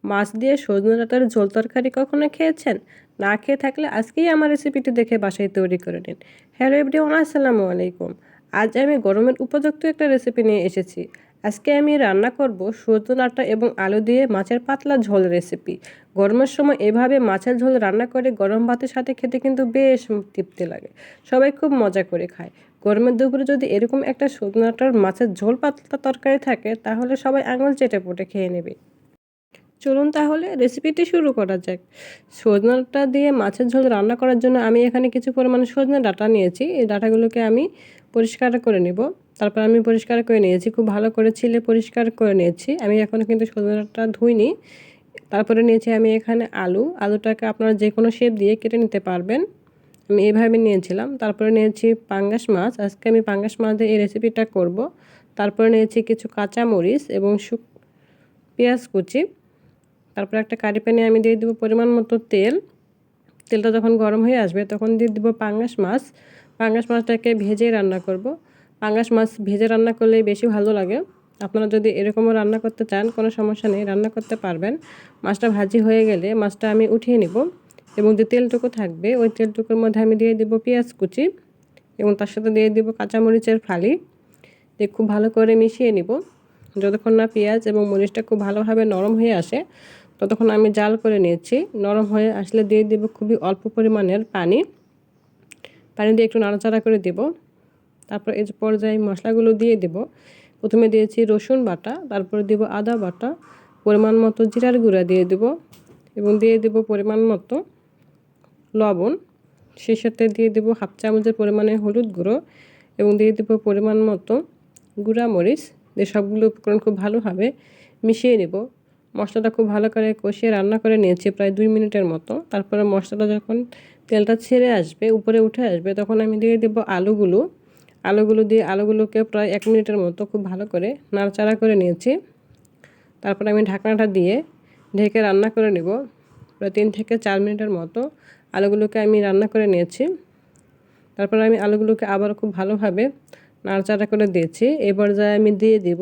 মাছ দিয়ে সজনে ডাঁটার ঝোল তরকারি কখনো খেয়েছেন? না খেয়ে থাকলে আজকেই আমার রেসিপিটি দেখে বাসায় তৈরি করে নিন। হ্যালো এভরিওয়ান, আসসালামু আলাইকুম। আজ আমি গরমের উপযুক্ত একটা রেসিপি নিয়ে এসেছি। আজকে আমি রান্না করব সজনে ডাঁটা এবং আলু দিয়ে মাছের পাতলা ঝোল রেসিপি। গরমের সময় এভাবে মাছের ঝোল রান্না করে গরম ভাতের সাথে খেতে কিন্তু বেশ তৃপ্তি লাগে। সবাই খুব মজা করে খায়। গরমের দুপুরে যদি এরকম একটা সজনে ডাঁটার মাছের ঝোল পাতলা তরকারি থাকে তাহলে সবাই আঙুল চেটে পুটে খেয়ে নেবে। চলুন তাহলে রেসিপিটি শুরু করা যাক। সজনে ডাঁটা দিয়ে মাছের ঝোল রান্না করার জন্য আমি এখানে কিছু পরিমাণে সজনে ডাঁটা নিয়েছি। এই ডাঁটাগুলোকে আমি পরিষ্কার করে নেব। তারপর আমি পরিষ্কার করে নিয়েছি, খুব ভালো করে ছিলে পরিষ্কার করে নিয়েছি। আমি এখনও কিন্তু সজনে ডাঁটা ধুইনি। তারপরে নিয়েছি আমি এখানে আলুটাকে আপনারা যে কোনো শেপ দিয়ে কেটে নিতে পারবেন। আমি এইভাবে নিয়েছিলাম। তারপরে নিয়েছি পাঙ্গাস মাছ। আজকে আমি পাঙ্গাস মাছ দিয়ে এই রেসিপিটা করব। তারপরে নিয়েছি কিছু কাঁচামরিচ এবং পেঁয়াজ কুচি। তারপর একটা কারি প্যানে আমি দিয়ে দেবো পরিমাণ মতো তেল। তেলটা যখন গরম হয়ে আসবে তখন দিয়ে দেবো পাঙ্গাস মাছ। পাঙ্গাস মাছটাকে ভেজে রান্না করব। পাঙ্গাস মাছ ভেজে রান্না করলে বেশি ভালো লাগে। আপনারা যদি এরকমও রান্না করতে চান কোনো সমস্যা নেই, রান্না করতে পারবেন। মাছটা ভাজি হয়ে গেলে মাছটা আমি উঠিয়ে নিব এবং যে তেলটুকু থাকবে ওই তেলটুকুর মধ্যে আমি দিয়ে দেবো পেঁয়াজ কুচি এবং তার সাথে দিয়ে দেবো কাঁচামরিচের ফালি দিয়ে খুব ভালো করে মিশিয়ে নিব। যতক্ষণ না পেঁয়াজ এবং মরিচটা খুব ভালোভাবে নরম হয়ে আসে ততক্ষণ আমি জাল করে নিয়েছি। নরম হয়ে আসলে দিয়ে দেব খুবই অল্প পরিমাণের পানি দিয়ে একটু নাড়াচাড়া করে দেব। তারপর এই পর্যায়ে মশলাগুলো দিয়ে দেব। প্রথমে দিয়েছি রসুন বাটা, তারপরে দেব আদা বাটা, পরিমাণ মতো জিরার গুঁড়া দিয়ে দেব এবং দিয়ে দেব পরিমাণ মতো লবণ। সেই সাথে দিয়ে দেব হাফ চামচের পরিমাণে হলুদ গুঁড়ো এবং দিয়ে দেব পরিমাণ মতো গুঁড়া মরিচ। দিয়ে সবগুলো উপকরণ খুব ভালোভাবে মিশিয়ে নেব। মশলাটা খুব ভালো করে কষিয়ে রান্না করে নিয়েছি প্রায় 2 মিনিটের মতো। তারপরে মশলাটা যখন তেলটা ছেড়ে আসবে, উপরে উঠে আসবে, তখন আমি দিয়ে দেব আলুগুলোকে প্রায় 1 মিনিটের মতো খুব ভালো করে নাড়াচাড়া করে নিয়েছি। তারপরে আমি ঢাকনাটা দিয়ে ঢেকে রান্না করে নেব প্রায় 3 থেকে 4 মিনিটের মতো। আলুগুলোকে আমি রান্না করে নিয়েছি। তারপরে আমি আলুগুলোকে আবার খুব ভালোভাবে নাড়াচাড়া করে দিয়েছি। এই পর্যায়ে আমি দিয়ে দেব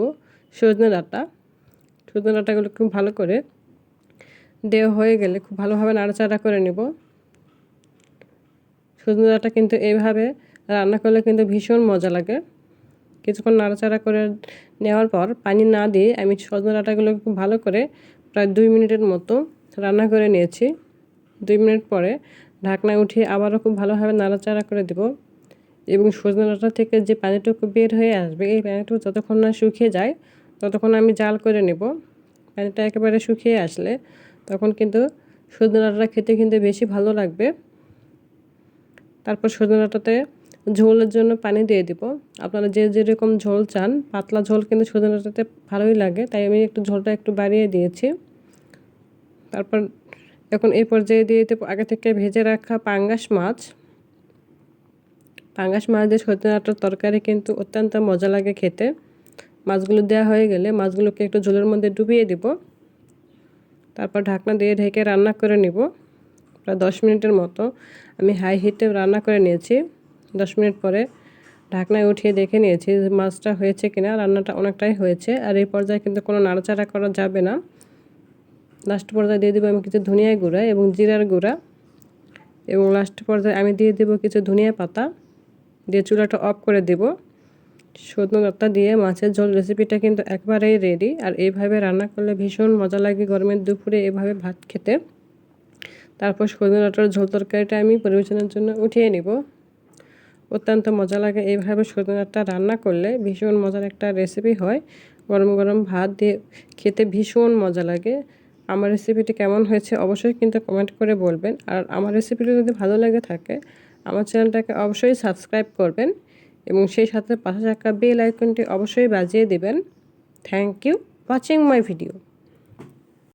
সজনে ডাঁটাগুলো খুব ভালো করে দেওয়া হয়ে গেলে খুব ভালোভাবে নাড়াচাড়া করে নেব। সজনে ডাঁটা কিন্তু এইভাবে রান্না করলে কিন্তু ভীষণ মজা লাগে। কিছুক্ষণ নাড়াচাড়া করে নেওয়ার পর পানি না দিয়ে আমি সজনে ডাঁটাগুলো খুব ভালো করে প্রায় 2 মিনিটের মতো রান্না করে নিয়েছি। 2 মিনিট পরে ঢাকনা উঠিয়ে আবারও খুব ভালোভাবে নাড়াচাড়া করে দেব এবং সজনে ডাঁটা থেকে যে পানিটুকু বের হয়ে আসবে এই পানিটুকু যতক্ষণ না শুকিয়ে যায় ততক্ষণ আমি জাল করে নেব। পানিটা একেবারে শুকিয়ে আসলে তখন কিন্তু সজনে ডাঁটাটা খেতে কিন্তু বেশি ভালো লাগবে। তারপর সজনে ডাঁটাতে ঝোলের জন্য পানি দিয়ে দিব। আপনারা যে যেরকম ঝোল চান, পাতলা ঝোল কিন্তু সজনে ডাঁটাতে ভালোই লাগে, তাই আমি ঝোলটা একটু বাড়িয়ে দিয়েছি। তারপর এখন এই পর্যায়ে দিয়ে দেবো আগে থেকে ভেজে রাখা পাঙ্গাস মাছ দিয়ে সজনে ডাঁটার তরকারি কিন্তু অত্যন্ত মজা লাগে খেতে। মাছগুলো দেওয়া হয়ে গেলে মাছগুলোকে একটু ঝোলের মধ্যে ডুবিয়ে দিব। তারপর ঢাকনা দিয়ে ঢেকে রান্না করে নিব প্রায় 10 মিনিটের মতো। আমি হাই হিটে রান্না করে নিয়েছি। 10 মিনিট পরে ঢাকনায় উঠিয়ে দেখে নিয়েছি যে মাছটা হয়েছে কিনা। রান্নাটা অনেকটাই হয়েছে। আর এই পর্যায়ে কিন্তু কোনো নাড়াচাড়া করা যাবে না। লাস্ট পর্যায়ে দিয়ে দেবো আমি কিছু ধনিয়া গুঁড়া এবং জিরার গুঁড়া এবং লাস্ট পর্যায়ে আমি দিয়ে দেবো কিছু ধনিয়া পাতা দিয়ে চুলাটা অফ করে দেব। সজনে ডাঁটা দিয়ে মাছের ঝোল রেসিপিটা কিন্তু একবারেই রেডি। আর এইভাবে রান্না করলে ভীষণ মজা লাগে গরমের দুপুরে এভাবে ভাত খেতে। তারপর সজনে ডাঁটার ঝোল তরকারিটা আমি পরিবেশনের জন্য উঠিয়ে নিব। অত্যন্ত মজা লাগে এইভাবে সজনে ডাঁটা রান্না করলে, ভীষণ মজার একটা রেসিপি হয়। গরম গরম ভাত দিয়ে খেতে ভীষণ মজা লাগে। আমার রেসিপিটি কেমন হয়েছে অবশ্যই কিন্তু কমেন্ট করে বলবেন। আর আমার রেসিপিটি যদি ভালো লেগে থাকে আমার চ্যানেলটাকে অবশ্যই সাবস্ক্রাইব করবেন এবং সেই সাথে পাশে থাকা বেল আইকনটি অবশ্যই বাজিয়ে দেবেন। Thank you watching my video.